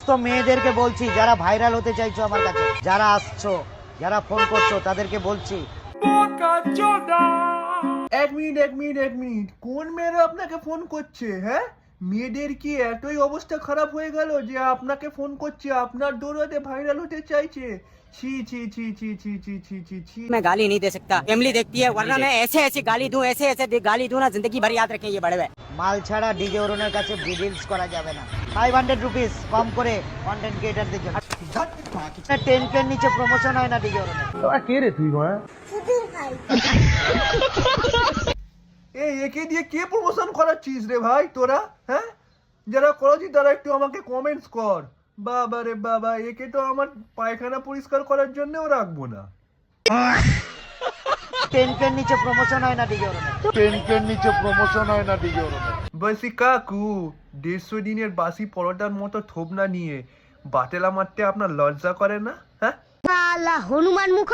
সমস্ত মেয়েদেরকে বলছি যারা ভাইরাল হতে চাইছো আমার কাছে, যারা আসছো, যারা ফোন করছো, তাদেরকে বলছি এক মিনিট কোন মেয়েরা আপনাকে ফোন করছে? হ্যাঁ, মেয়েদের কি এতই অবস্থা খারাপ হয়ে গেল যে আপনাকে ফোন করছে, আপনার দৌড়াতে ভাইরাল হতে চাইছে? ছি ছি ছি ছি ছি ছি ছি ছি ছি। मैं गाली नहीं दे सकता, फैमिली देखती है, वरना मैं ऐसे ऐसे गाली दूं, ऐसे ऐसे गाली दूं ना, जिंदगी भर याद रखें ये बड़े हुए। মাল ছাড়া ডিজে অরুণের কাছে রিলস করা যাবে না। 500 রুপিস কম করে কন্টেন্ট ক্রিয়েটারদের জন্য। 10K নিচে প্রমোশন হয় না ডিজে অরুণের। এই একে দিয়ে কে প্রমোশন করাচ্ছিস রে ভাই তোরা? হ্যাঁ, যারা করাচ্ছিস তারা একটু আমাকে কমেন্টস কর। বাবা রে বাবা, একে তো আমার পায়খানা পরিষ্কার করার জন্যও রাখবো না। 10K নিচে প্রমোশন হয় না ডিজে অরুণের। বলছি কাকু, 150 দিনের বাসি পরোটার মতো থোবনা নিয়ে বাটেলা মারতে আপনার লজ্জা করে না? হ্যাঁ, হনুমান মুখ